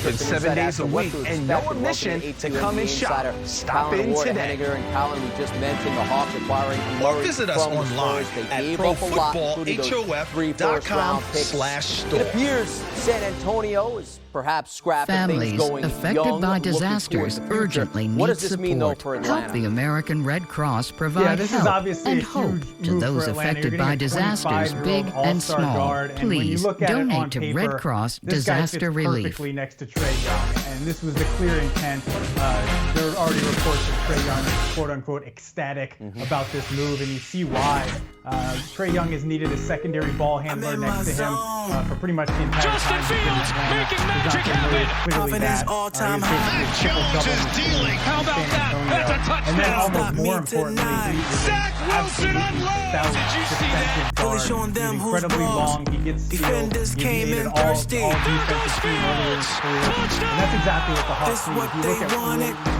open 7 days a week and no admission to come and shop. Stop in today. And we just mentioned the Hawks acquiring or visit us online at profootballhof.com/store. It appears San Antonio is perhaps scrapping Families things going affected young, by looking disasters towards the future. urgently What need does this mean, though, for support. Atlanta? Help the American Red Cross provide this is help obviously and a hope huge to move those for Atlanta. affected You're by getting a disasters, 25-year-old big and all-star small. guard, and when you Please look at it on donate to paper, Red Cross this guy Disaster fits Relief. perfectly next to Trae Young, and this was the clear intent. There are already reports that Trae Young is quote-unquote ecstatic about this move, and you see why. Trae Young has needed a secondary ball handler next to him for pretty much the entire Justin time. Fields making magic happen. Confidence all-time high. Jones is dealing. How about that? That's a touchdown. And then almost more importantly, Zach Wilson unloads. Did you see that? Really showing them who's incredibly long. He gets Defenders came in thirsty. All defensive team earlier in his career. And that's exactly what the Hawks need. If you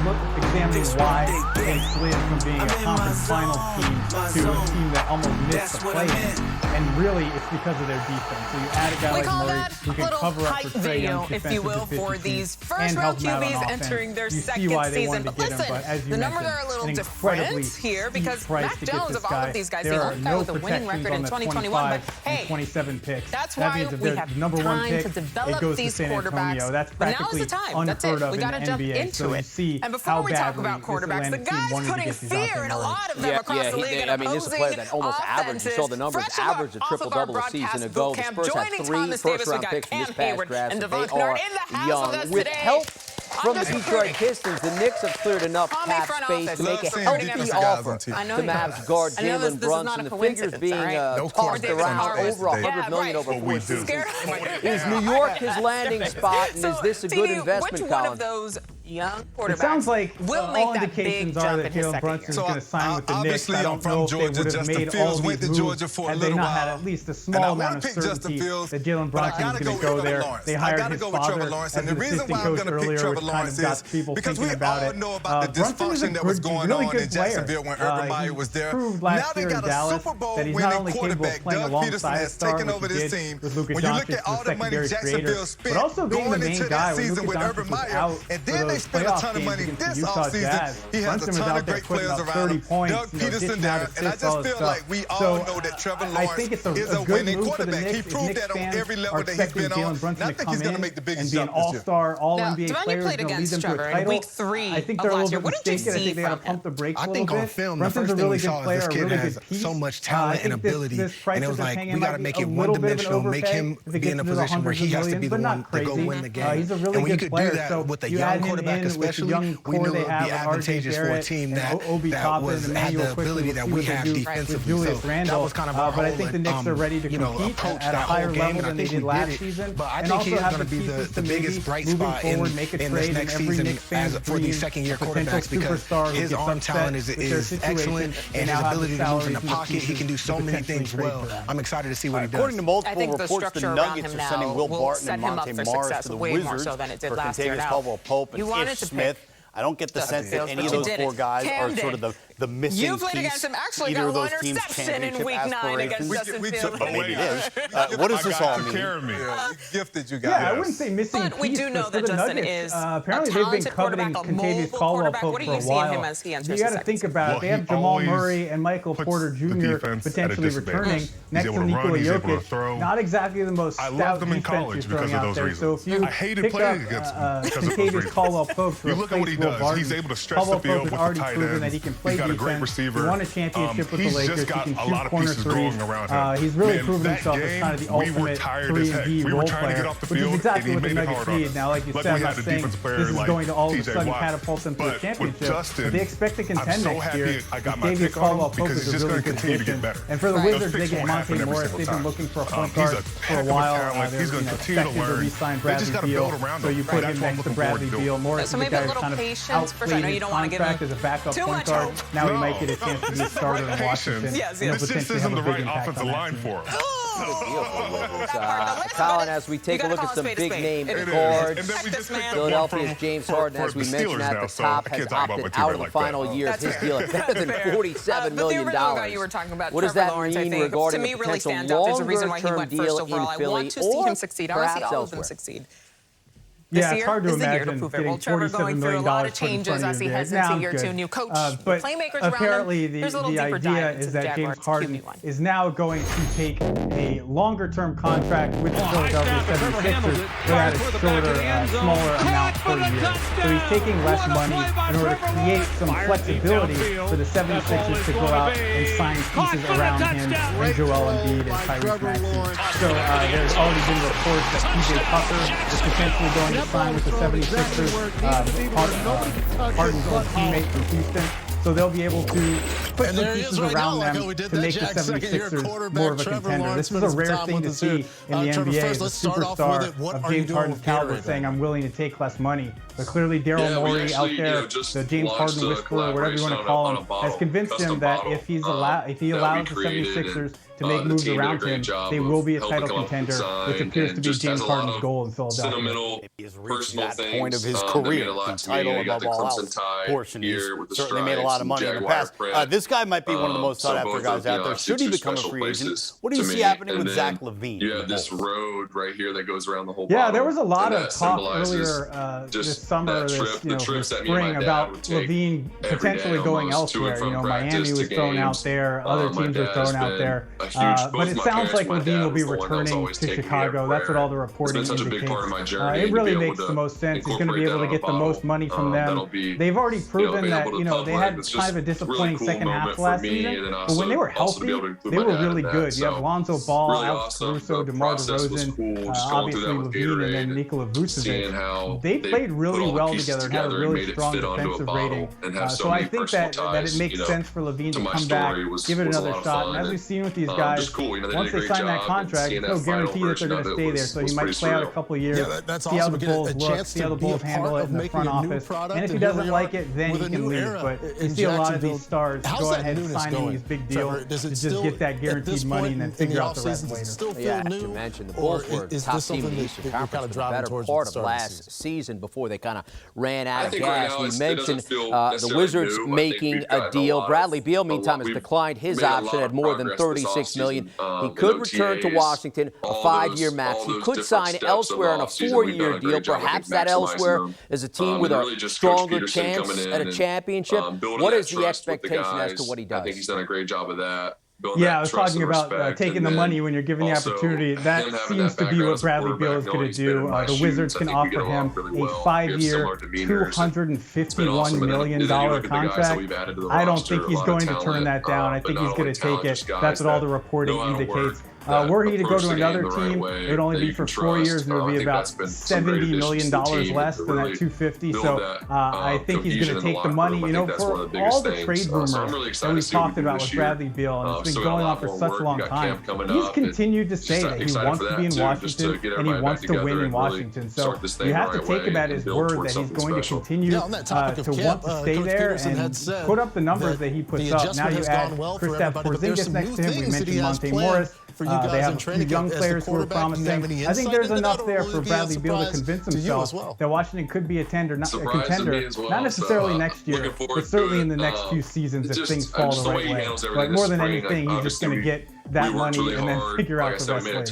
look at examining why they slid from being a conference finals team to a team that almost missed the play-in. And really, it's because of their defense. So you add a guy like Murray who can cover up for Trae Young's if you will, for these first-round QBs entering their second season. But listen, the numbers are a little different here because Mac Jones, of all of these guys, the only guy with a winning record in 2021. But hey, 27 picks. That's why we have number one time pick, to develop these quarterbacks. That's but now is the time. That's it. We got to jump into it. And before we talk about quarterbacks, the guys putting fear in a lot of them across the league. I mean, this is a player that almost averaged. You saw the numbers. Averaged a triple-double a season ago. The Spurs had 3 first-round picks in this past draft. So they are young. With help from the Detroit Pistons, the Knicks have cleared enough cap space to make a healthy offer to Mavs guard Jalen Brunson. The figures being tossed around over $100 million over 4 seasons. Is New York his landing spot, and is this a good investment, Colin? Young quarterbacks. It sounds like will all indications are that Jalen Brunson is going to sign with the Knicks. I don't know if they would have made all these moves had they not had at least a small amount of certainty that Jalen Brunson is going to go there. They hired his father as an assistant coach earlier, which kind of got people thinking about it. Brunson is a really good player. He proved last year in Dallas that he's not only capable of playing alongside a star, which he did with Luka Doncic, the secondary creator, but also being the main guy when Luka Doncic was out for those playoff games against the Utah Jazz. Brunson was out there putting up 30 points, dishing out assists, all this stuff. So I think it's a good move for the Knicks. If Knicks fans are expecting Jalen Brunson to come in and be an all-star, all-NBA player who's going to lead them to a title, week 3 I think they're a little bit mistaken. I think they got to pump the brakes a little bit. On film, Brunson's a really good player, a really good piece. So much talent and ability, and it was like, we got to make it one-dimensional, make him be in a position where he has to be the one to go win the game. He's a really good player. And when you could do that with a young quarterback especially, we knew it would be advantageous for a team that had the ability that we have defensively. So that was kind of our whole, but I think the Knicks are ready to compete at a higher level than they did last season. But I think he's going to be the biggest bright spot in this next season for these second-year quarterbacks because his arm talent is excellent, and his ability to move in the pocket, he can do so many things well. I'm excited to see what he does. According to multiple reports, the Nuggets are sending Will Barton and Monte Morris to the Wizards for Kentavious Caldwell-Pope and Ish Smith. I don't get the sense that any of those 4 guys are sort of the missing you played piece. Against him. Actually either got of those teams' championship in week 9 aspirations. against Justin Fields. But maybe it is. What does this all mean? We gifted you guys. Yeah, I wouldn't say missing but piece. We do know that Justin is apparently they've been coveting Kentavious Caldwell-Pope for a while. You got to think about it. They have Jamal Murray and Michael Porter Jr. potentially returning next to Nikola Jokic. Not exactly the most stout defense you're throwing out there. So if you pick up Kentavious Caldwell-Pope to replace Will Barton, he's able to stretch the Caldwell-Pope field has already proven that he can play defense. He won a championship with the Lakers. He can shoot corner threes. He's really proven himself as kind of the ultimate 3-and-D role player, which is exactly what the Nuggets need. Now, like you said, I'm not saying this is going to all of a sudden catapult them to a championship, but they expect to contend next year. Kentavious Caldwell-Pope is a really good addition. And for the Wizards, they get Monte Morris. They've been looking for a point guard for a while. They're expecting to re-sign Bradley Beal, so you put him next to Bradley Beal. Morris is the guy who's kind of outplayed contract as a backup point guard. Now he might get a chance to be a starter in Washington. This just isn't the right offensive line for him. Colin, as we take a look at some big-name guards, Philadelphia's James Harden, as we mentioned at the top, has opted out of the final year of his deal at better than $47 million. What does that mean regarding a potential longer-term deal in Philly or perhaps elsewhere? this year is the year to prove it. Well, Trevor going through a lot of changes as he heads into year 2. New coach, playmakers around him. There's a little deeper dive into the Jaguars. James Harden is now going to take a longer-term contract with the Philadelphia 76ers, but at a shorter, smaller amount per year. So he's taking less money in order to create some flexibility for the 76ers to go out and sign pieces around him and Joel Embiid and Tyrese Maxey. So there's already been reports that PJ Tucker is potentially going to sign with the 76ers, Harden's old teammate from Houston. So they'll be able to put some pieces around them to make the 76ers more of a contender. This is a rare thing to see in the NBA. The superstar of James Harden's caliber saying, I'm willing to take less money. But clearly Daryl Morey out there, the James Harden whisperer, whatever you want to call him, has convinced him that if he allows the 76ers to make moves around him, they will be a title contender, which appears to be James Harden's goal in Philadelphia. He has reached that point of his career, the title above all else portion. He's certainly made a lot of money in the past. This guy might be one of the most sought-after guys out there. Should he become a free agent? What do you see happening with Zach LaVine? You have this road right here that goes around the whole bottom. Yeah, there was a lot of talk earlier this summer, this spring, about LaVine potentially going elsewhere. Miami was thrown out there, other teams were thrown out there. But it sounds like LaVine will be returning to Chicago. That's what all the reporting indicates. It really makes the most sense. He's going to be able to get the most money from them. They've already proven that, they had kind of a disappointing second half last season. But when they were healthy, they were really good. You have Lonzo Ball, Alex Caruso, DeMar DeRozan, obviously LaVine, and then Nikola Vucevic. They played really well together and had a really strong defensive rating. So I think that it makes sense for LaVine to come back, give it another shot. And as we've seen with these guys, once they sign that contract, there's no guarantee that they're going to stay there. So he might play out a couple of years, see how the Bulls look, see how the Bulls handle it in the front office. And if he doesn't like it, then he can leave. But you see a lot of these stars go ahead and sign these big deals to just get that guaranteed money and then figure out the rest later. Yeah, as you mentioned, the Bulls were top team in the Eastern Conference for the better part of last season before they kind of ran out of gas. We mentioned the Wizards making a deal. Bradley Beal, meantime, has declined his option at more than $36 million. He could return to Washington, a 5-year max. He could sign elsewhere on a 4-year deal. Perhaps that elsewhere is a team with a stronger chance at a championship. What is the expectation as to what he does? I think he's done a great job of that. Yeah, I was talking about taking the money when you're given the opportunity. That seems to be what Bradley Beal is going to do. The Wizards can offer him a 5-year, $251 million contract. I don't think he's going to turn that down. I think he's going to take it. That's what all the reporting indicates. Were he to go to another team, it would only be for 4 years, and it would be about $70 million less than that $250. So I think he's going to take the money. For all the trade rumors that we've talked about with Bradley Beal, and it's been going on for such a long time, he's continued to say that he wants to be in Washington and he wants to win in Washington. So you have to take him at his word that he's going to continue to want to stay there and put up the numbers that he puts up. Now you add Kristaps Porzingis next to him. We mentioned Monte Morris. They have a few young players who are promising. I think there's enough there for Bradley Beal to convince himself that Washington could be a contender, not necessarily next year, but certainly in the next few seasons if things fall the right way. But more than anything, he's just going to get that money and then figure out the rest later.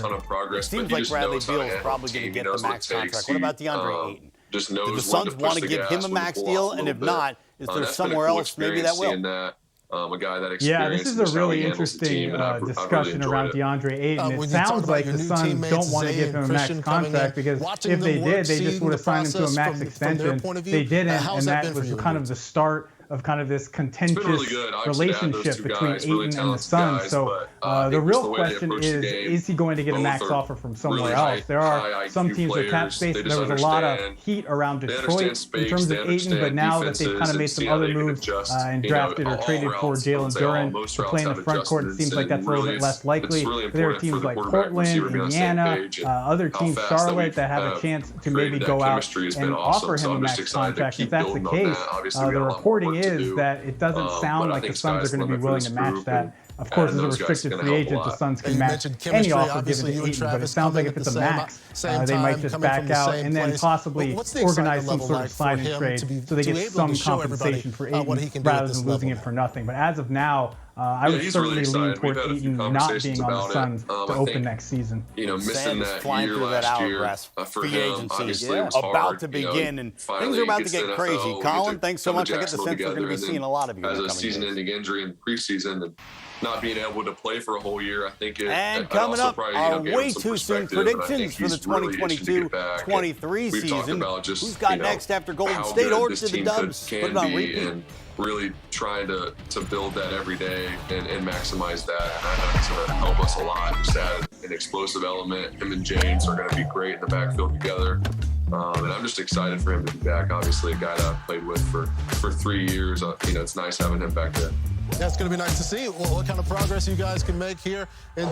It seems like Bradley Beal is probably going to get the max contract. What about DeAndre Ayton? Do the Suns want to give him a max deal? And if not, is there somewhere else maybe that will? A guy that this is a really interesting discussion around DeAndre Ayton. It sounds like the Suns don't want to give him a max contract because if they did, they just would have signed him to a max extension. They didn't, and that was kind of the start of kind of this contentious relationship between Ayton and the Suns. So the real question is he going to get a max offer from somewhere else? There are some teams with cap space. There was a lot of heat around Detroit in terms of Ayton, but now that they've kind of made some other moves and drafted or traded for Jalen Brunson to play in the front court, it seems like that's a little bit less likely. There are teams like Portland, Indiana, other teams, Charlotte, that have a chance to maybe go out and offer him a max contract. If that's the case, the reporting is that it doesn't sound like the Suns are going to be willing to match that. Of course, as a restricted free agent, the Suns can match any offer given to Ayton, but it sounds like if it's a max, they might just back out and then possibly organize some sort of signing trade so they get some compensation for Ayton rather than losing it for nothing. But as of now, I would certainly really lean excited. toward We've had a few Eaton not conversations being on the about Suns it. to I open think, next season. Missing that flying year through that last year hourglass. for Free him, agency, obviously, it was about hard, to begin, and finally things are about to gets get the crazy. NFL, Colin, get thanks so come to much. I get the sense Jacksonville we're going to be together, seeing a lot of you as in the a coming season-ending injury in preseason and not being able to play for a whole year, I think it. And coming up, our way too soon predictions for the 2022-23 season. Who's got next after Golden State or to the Dubs? Put it on repeat. Really trying to build that every day and maximize that. And I know it's going to help us a lot. Just add an explosive element. Him and James are going to be great in the backfield together. And I'm just excited for him to be back. Obviously, a guy that I've played with for 3 years. It's nice having him back there. That's going to be nice to see what kind of progress you guys can make here in